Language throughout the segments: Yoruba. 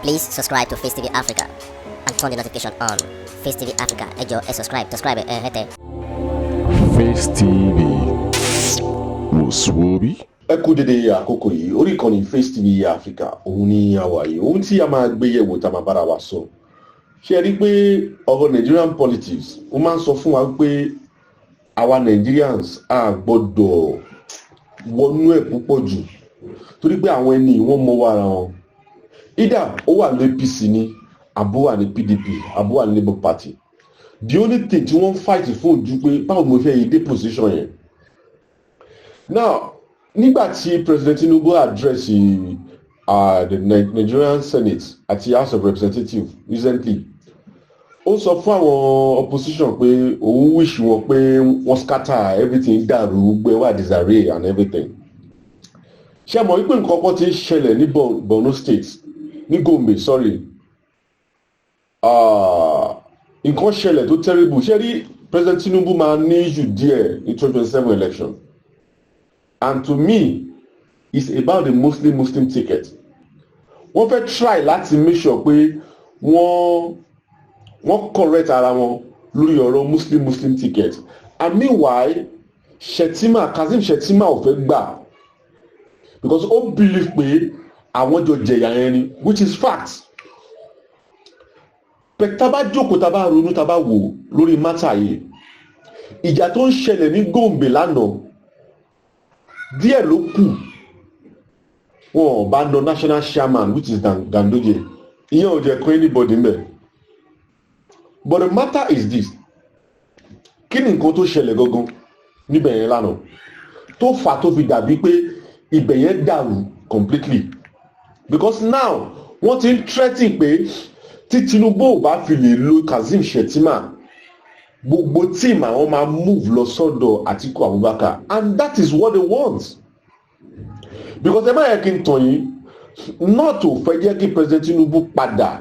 Please subscribe to Facetv Africa and turn the notification on. Facetv Africa, ẹ jọ̀ọ́, subscribe, hete. Face TV Muswobi. Ẹ kú dédé àkókò yìí orí ìkànnì Face TV Africa òun ni àwa yìí ohun tí a máa gbé yẹ̀wò tá a máa bára wa sọ. Ṣé ẹ rí pé ọ̀rọ̀ Nigerian politics ó máa ń sọ fún wa pé àwa Nigerians a gbọ́dọ̀ wọnú ẹ̀ púpọ̀ jù torí pé àwọn ẹni wọ́n mọ wàrà wọn. Either ó wà ní APC ni àbó wà ní PDP àbó wà ní Labour Party. The only thing tí wọ́n fight fún ojú pé báwo mo fẹ́ yí dé position yẹn. Now nígbà tí Pres.Tinubu address the Nigerian Senate àti House of Representatives recently ó sọ fún àwọn opposition pé òun wish wọn pé wọ́n scatter everything dàrú gbé wà disarray and everything. Ṣé mọ̀ wípé nǹkan kan ti ń ṣẹlẹ̀ ní Borno State ní Gombe sorry nǹkan ṣẹlẹ̀ tó terrible. Ṣé rí Pres.Tinubu máa ní issue díẹ̀ ní 2027 election. And to me, it's about the Muslim ticket. Wọ́n fẹ́ try láti make sure pé wọ́n correct ara wọn lórí ọ̀rọ̀ Muslim ticket. And meanwhile, Kashim Shettima ò fẹ́ gbà because ó believe pé àwọn jọ jẹ̀yà yẹn ni, which is fact. Pẹ̀ tá bá jókòó tá bá ronú tá bá wò lórí matter yìí, ìjà tó ń ṣẹlẹ̀ ní Gombe lánàá díẹ̀ ló kù wọn bá lọ national chairman which is Ganduje ìyẹn ò jẹ́ kó anybody mbẹ̀. But the matter is this, kí ni nǹkan tó ṣẹlẹ̀ gangan níbẹ̀ yẹn lánàá tó fà tó fi dàbí pé ibẹ̀ yẹn dàrú completely because now wọ́n ti ń threaten pé tí Tinubu ò bá fi lè lo Kashim Shettima gbogbo team àwọn máa move lọ sọ́dọ̀ Atiku Abubakar and that is what they want because ẹ má yẹ kí n tàn yín not to fẹ́ jẹ́ kí Pres.Tinubu padà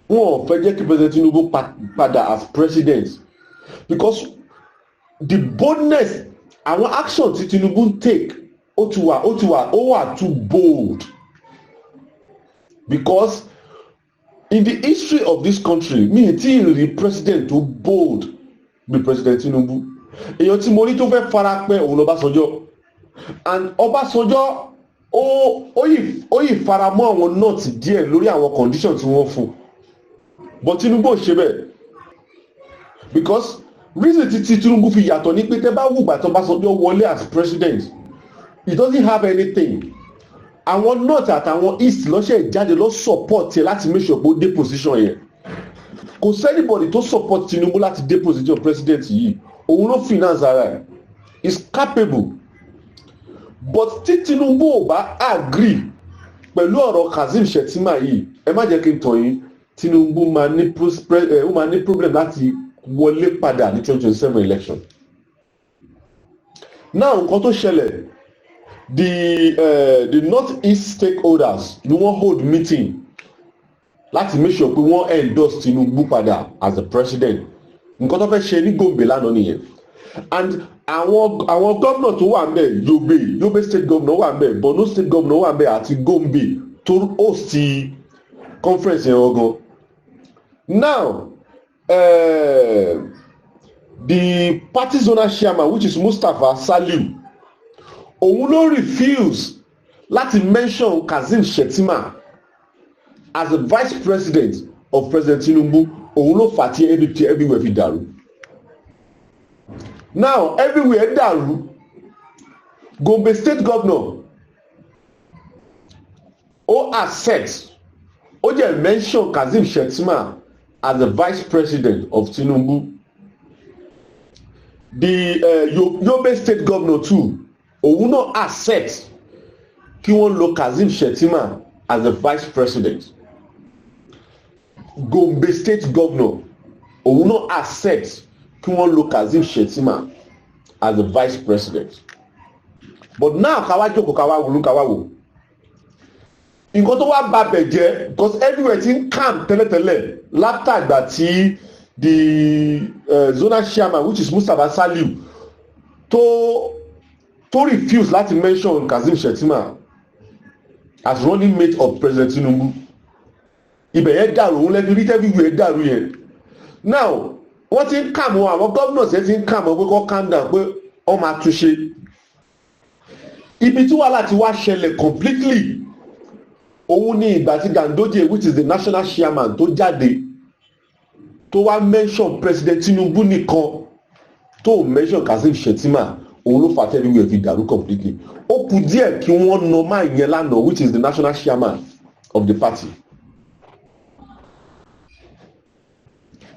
wọn ò fẹ́ jẹ́ kí Pres.Tinubu padà as president because the boldness àwọn action tí Tinubu take ó wà too bold because in the history of this country mi ti rí president tó bold bí Pres.Tinubu. Èèyàn tí mo rí tó fẹ́ fara pẹ́ òun Ọbásanjọ́ and Ọbásanjọ́ ó yìí fara mọ́ àwọn north díẹ̀ lórí àwọn condition tí wọ́n fún but Tinubu ò ṣe bẹ́ẹ̀ because reason tí Tinubu fi yàtọ̀ ní pé tẹ́ bá wùgbà tó Ọbásanjọ́ wọlé as president he doesn't have anything. Àwọn north àtàwọn east lọ́sẹ̀ jáde lọ support ẹ láti make sure pé ó dé position yẹn. Kò sẹ́nibọ̀dì tó support Tinubu láti dé position president yìí òun ló finance ara ẹ̀ is capable but tí Tinubu ò bá agree pẹ̀lú ọ̀rọ̀ Kashim Shettima yìí ẹ má jẹ́ kí n tàn yín Tinubu máa ní problem láti wọlé padà ní 2027 election. Now nǹkan tó ṣẹlẹ̀ the north-east stakeholders ni wọ́n hold meeting láti make sure pé wọ́n endorse Tinubu padà as the president. Nǹkan tó fẹ́ ṣe ní Gombe lánàá nìyẹn and àwọn gómìnà tó wà ńbẹ̀ Yobe state governor wà ńbẹ̀ Borno state governor wà ńbẹ̀ àti Gombe tó host conference yẹn ọgán. Now the party zonal chairman which is Mustapha Saliu òun ló refuse láti mention Kashim Shettima as the vice president of Pres.Tinubu. Òun ló fà tí everywhere fi dàrú. Now everywhere dàrú Gombe state governor ó accept ó jẹ́ mention Kashim Shettima as the vice president of Tinubu. The Yobe state governor too òun náà accept kí wọ́n lo Kashim Shettima as the vice president. Gombe state governor òun náà accept kí wọ́n lo Kashim Shettima as the vice president. But now káwá jókòó káwá wò nǹkan tó wá bà bẹ̀ jẹ́ because everywhere ti ń calm tẹ́lẹ̀tẹ́lẹ̀ látàgbà tí the zonal chairman which is Mustapha Saliu tó refuse láti mention Kashim Shettima as running mate of President Tinubu. Ibẹ̀ yẹn dàrú òun lẹ́bi rí tẹ́bí ìwé dàrú yẹn. Now wọ́n ti ń kà mọ́ àwọn governors yẹn ti ń kà mọ́ pé kọ́ calm down pé wọ́n máa túnṣe. Ibi tí wàhálà ti wá ṣẹlẹ̀ completely òun ní ìgbà tí Ganduje, which is the national chairman, tó jáde tó wá mention President Tinubu nìkan tó mention Kashim Shettima, òun ló fà tẹ́lẹ̀ ìwé fi dàrú completely. Ó kù díẹ̀ kí wọ́n nà máa yẹn lánàá, which is the national chairman of the party.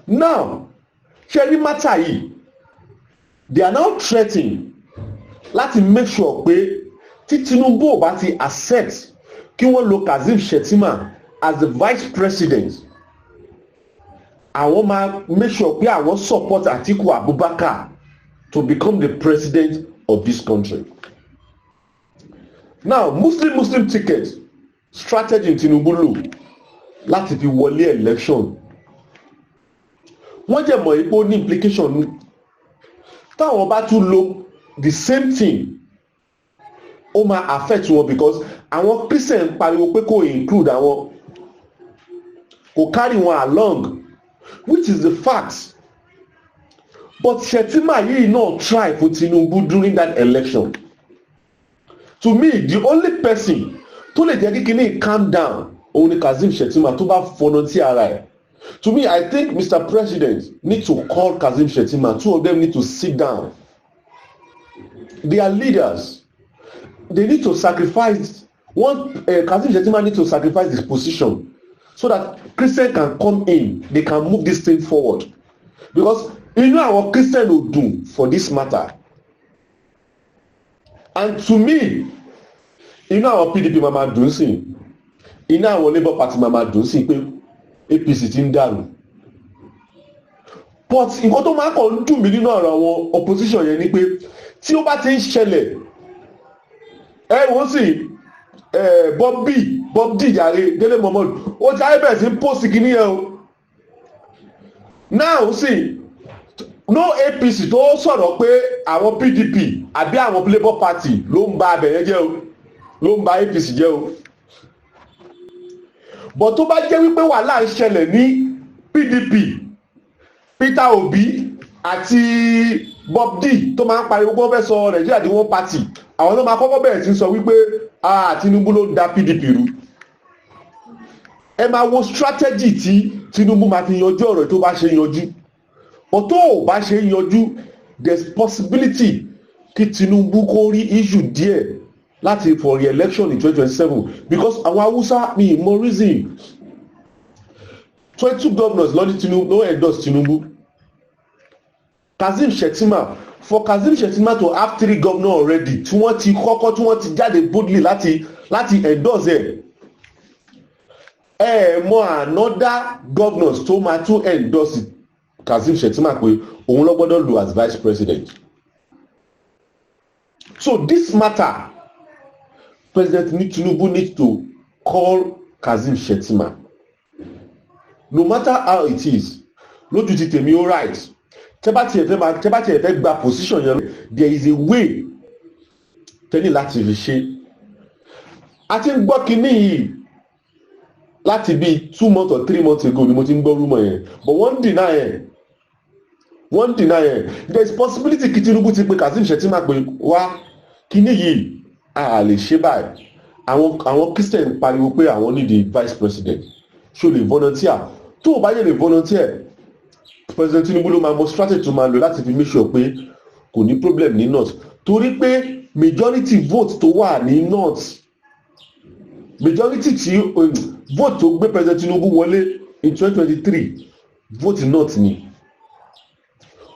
Now ṣẹ́rí mátà yìí they are now threatening láti make sure pé tí Tinubu ò bá ti accept kí wọ́n lo Kashim Shettima as the vice president, àwọn máa make sure pé àwọn support Atiku Abubakar to become the president of this country. Now Muslim ticket strategy Tinubu lò láti fi wọlé election. Wọ́n jẹ́ mọ̀ ipò ní implication táwọn bá tún lo the same thing ó máa affect wọn, because àwọn Christian pariwo pé kò include àwọn, kò carry wọn along, which is the fact. But Shettima yìí náà try for Tinubu during that election. To me, the only person tó lè jẹ́ kí kíní calm down òun ni Kashim Shettima tó bá fọnà tí ara ẹ̀. To me, I think Mr. President need to call Kashim Shettima. Two of them need to sit down. They are leaders. They need to sacrifice. Kashim Shettima need to sacrifice his position so that Christian can come in. They can move this thing forward. Because our Christian will do for this matter. And to me, our PDP mama dùn sí, our Labour Party mama dùn sí pé APC ti ń dànù. But nǹkan tó máa kàn ń dùn mí nínú ọ̀rọ̀ àwọn opposition yẹn ni pé tí ó bá ti ń ṣẹlẹ̀ wọ́n sì Bob D jàre Délé Momodu ó ti ayé bẹ̀rẹ̀ sí post kìíní yẹn o. Now see, no APC tó sọ̀rọ̀ pé àwọn PDP àbí àwọn Labour Party ló ń ba abẹ̀yẹn jẹ́ o, ló ń ba APC jẹ́ o. But tó bá jẹ́ wípé wàhálà ń ṣẹlẹ̀ ní PDP, Peter Obi àti Bob D tó máa ń pariwo pé wọ́n fẹ́ sọ Nàìjíríà di one party, àwọn ló máa kọ́kọ́ bẹ̀rẹ̀ sí sọ wípé Tinubu ló ń da PDP rú. Ẹ máa wo strategy tí Tinubu máa fi yanjú ọ̀rọ̀ tó bá ṣe yanjú. But tó ò bá ṣe yanjú, there's possibility kí Tinubu kó rí issue díẹ̀ láti for re-election in 2027, because àwọn Hausa ní more reason 22 governors lọ́dí Tinubu no endorse Tinubu. Kashim Shettima, for Kashim Shettima to have 3 governors already tí wọ́n ti jáde boldly láti endorse mọ another governors tó máa tún endorse Kashim Shettima pé òun ló gbọ́dọ̀ lò as vice president. So this matter, President Tinubu needs to call Kashim Shettima. No matter how it is, lójú ti tèmi all right. Tẹ́ bá tiẹ̀ fẹ́ gba position yẹn, there is a way tẹ́lẹ̀ láti fi ṣe. A ti ń gbọ́ kinní yìí láti bí 2 months or 3 months ago ni mo ti ń gbọ́ rumor yẹn, but wọ́n deny ẹ̀. There is possibility kí Tinubu ti pe Kashim Shettima pé wá kinní yìí a lè ṣe báyìí. Àwọn Christian pariwo pé àwọn need the vice president. Ṣó lè volunteer? Tó o bá yẹ lè volunteer, President Tinubu ló máa mọ strategy tó máa lò láti fi make sure pé kò ní problem ní north. Torí pé majority vote tó wà ní north, majority tí vote tó gbé President Tinubu wọlé in 2023 vote north ni.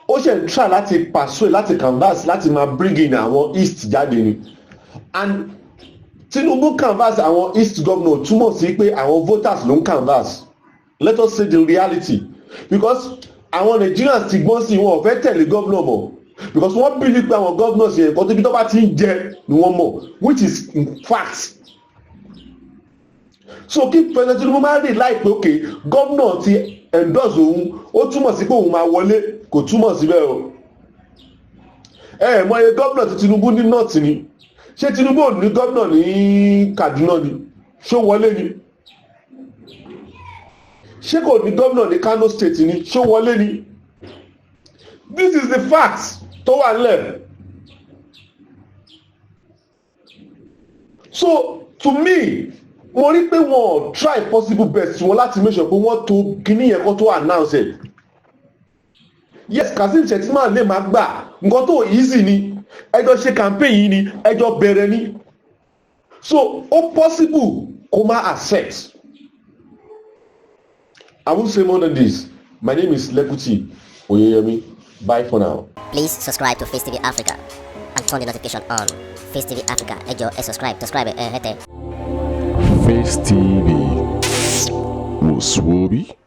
Ó ṣe ń try láti persuade, láti canvass, láti máa bring in àwọn east jáde ni. And Tinubu canvass àwọn east governor túmọ̀ sí pé àwọn voters ló ń canvass. Let us say the reality, because àwọn Nigerians ti gbọ́n sí wọn ò fẹ́ tẹ̀lé governor mọ́, because wọ́n believe pé àwọn governors yẹn kọ́ tóbi tó bá ti ń jẹ ni wọ́n mọ̀, which is in fact. So kí President Tinubu máa rí láìpẹ́ òkè governor ti endorse òun, ó túmọ̀ sí pé òun máa wọlé, kò túmọ̀ síbẹ̀ o. Mọ iye governor ti Tinubu ní north ni, ṣé Tinubu ò ní governor ní Kaduna ni? ṣó wọlé ni ṣé kò ní gómìnà ní Kano State ni ṣó wọlé ni this is the fact tó wà nílẹ̀. So to me mo rí pé wọ́n try possible best wọn láti make sure pé wọ́n tó kíní yẹn kó tó announce it. Yes, Kashim Shettima lè máa gbà nǹkan tó easy ni ẹjọ́ ṣe campaign yìí ni ẹjọ́ bẹ̀rẹ̀ ni so ó possible kó má accept. I won't say more than this. My name is Lekuti Oyeyemi. Bye for now. Please subscribe to Facetv Africa and turn the notification on. Facetv Africa, ẹ jọ̀ọ́, subscribe, hete. Face TV. Was Swoby?